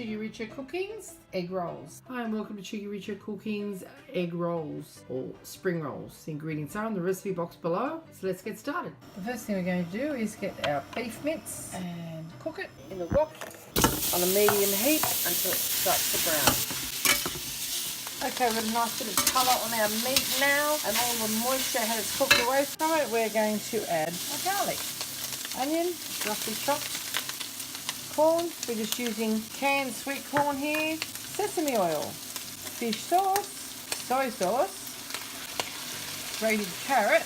Cheekyricho Cooking's egg rolls. Hi and welcome to Cheekyricho Cooking's egg rolls or spring rolls. The ingredients are in the recipe box below, so let's get started. The first thing we're going to do is get our beef mince and cook it in the wok on a medium heat until it starts to brown. Okay, we've got a nice bit of colour on our meat now and all the moisture has cooked away from it. We're going to add our garlic, onion, roughly chopped, corn, we're just using canned sweet corn here, sesame oil, fish sauce, soy sauce, grated carrot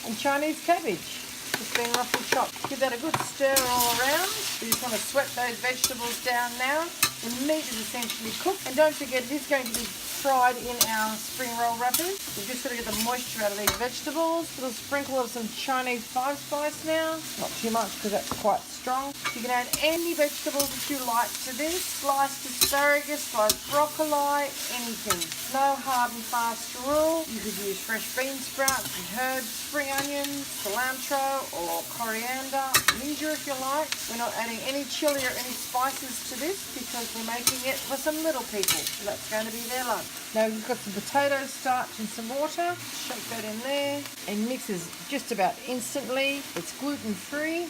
and Chinese cabbage. Just been roughly chopped. Give that a good stir all around. We just want to sweat those vegetables down now. The meat is essentially cooked, and don't forget it is going to be fried in our spring roll wrappers. We've just got to get the moisture out of these vegetables. A little sprinkle of some Chinese 5 spice now. Not too much because that's quite strong. You can add any vegetables that you like to this. Sliced asparagus, sliced broccoli, anything. No hard and fast rule. You could use fresh bean sprouts and herbs, spring onions, cilantro or coriander, ginger if you like. We're not adding any chili or any spices to this because we're making it for some little people. So that's going to be their lunch. Now we've got some potato starch and some water. Shake that in there and mixes just about instantly. It's gluten free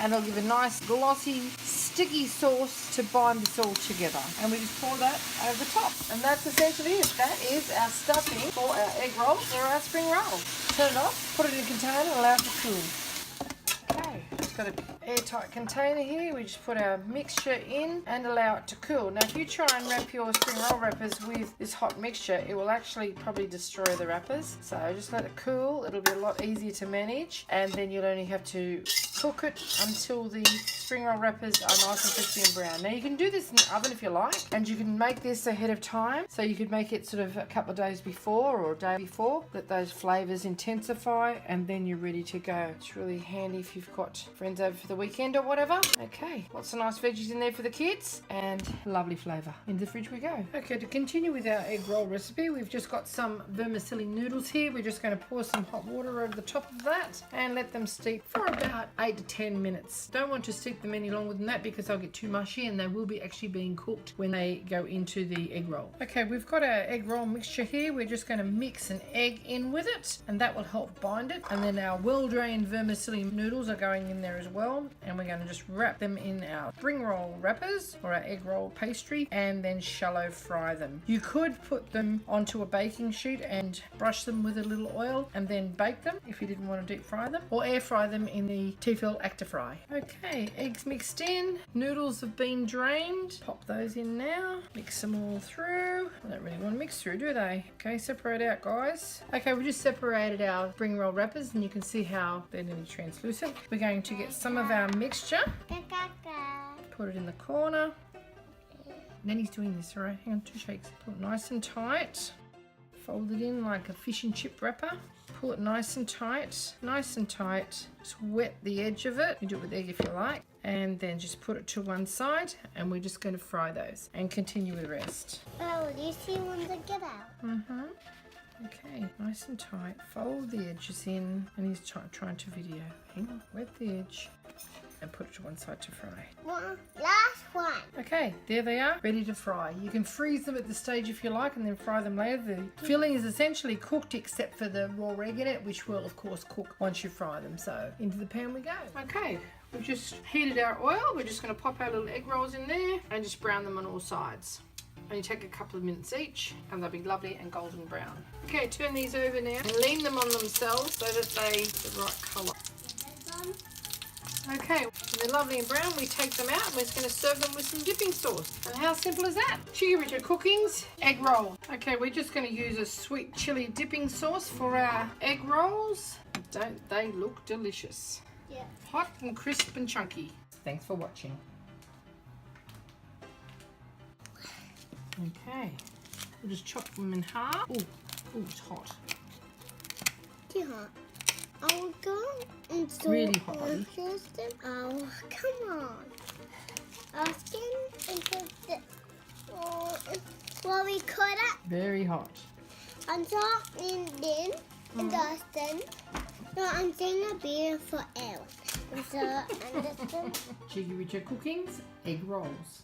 and it'll give a nice glossy sticky sauce to bind this all together. And we just pour that over the top. And that's essentially it. That is our stuffing for our egg rolls or our spring rolls. Turn it off, put it in a container and allow it to cool. Okay, it's got an airtight container here. We just put our mixture in and allow it to cool. Now if you try and wrap your spring roll wrappers with this hot mixture, it will actually probably destroy the wrappers. So just let it cool. It'll be a lot easier to manage, and then you'll only have to cook it until the spring roll wrappers are nice and crispy and brown. Now you can do this in the oven if you like, and you can make this ahead of time. So you could make it sort of a couple of days before or a day before. Let those flavours intensify and then you're ready to go. It's really handy if you've got friends over for the weekend or whatever. Okay, lots of nice veggies in there for the kids and lovely flavour. In the fridge we go. Okay, to continue with our egg roll recipe, we've just got some vermicelli noodles here. We're just going to pour some hot water over the top of that and let them steep for about 8 to 10 minutes. Don't want to steep them any longer than that because they'll get too mushy and they will be actually being cooked when they go into the egg roll. Okay, we've got our egg roll mixture here. We're just going to mix an egg in with it and that will help bind it. And then our well-drained vermicelli noodles are going in there as well, and we're going to just wrap them in our spring roll wrappers or our egg roll pastry and then shallow fry them. You could put them onto a baking sheet and brush them with a little oil and then bake them if you didn't want to deep fry them, or air fry them in the Tefal Actifry. Okay, eggs mixed in, noodles have been drained, pop those in now, mix them all through. I don't really want to mix through, do they? Okay, separate out guys. Okay, we just separated our spring roll wrappers and you can see how they're nearly translucent. We're going to get some of our mixture, put it in the corner. Nanny's doing this, all right? Hang on, 2 shakes. Pull it nice and tight. Fold it in like a fish and chip wrapper. Pull it nice and tight, nice and tight. Just wet the edge of it. You do it with egg if you like. And then just put it to one side and we're just going to fry those and continue with the rest. Oh, you see when they get out? Mm-hmm. Okay, nice and tight. Fold the edges in, and he's trying to video. Hang on, wet the edge and put it to one side to fry. One, last one. Okay, there they are, ready to fry. You can freeze them at this stage if you like and then fry them later. The filling is essentially cooked except for the raw egg in it, which will of course cook once you fry them. So into the pan we go. Okay, we've just heated our oil. We're just going to pop our little egg rolls in there and just brown them on all sides. Only take a couple of minutes each and they'll be lovely and golden brown. Okay, turn these over now and lean them on themselves so that they're the right colour. Okay, when they're lovely and brown, we take them out and we're just going to serve them with some dipping sauce. And how simple is that? Cheekyricho Cooking's egg roll. Okay, we're just going to use a sweet chili dipping sauce for our egg rolls. Don't they look delicious? Yeah. Hot and crisp and chunky. Thanks for watching. Okay, we'll just chop them in half. Oh, it's hot. Too hot. I'll go and so really hot. Oh, come on. Asking into well, we cut it. Very hot. I'm talking then and Dustin. No, I'm saying a beer for Aaron. So, and Dustin. Cheekyricho Cooking's egg rolls.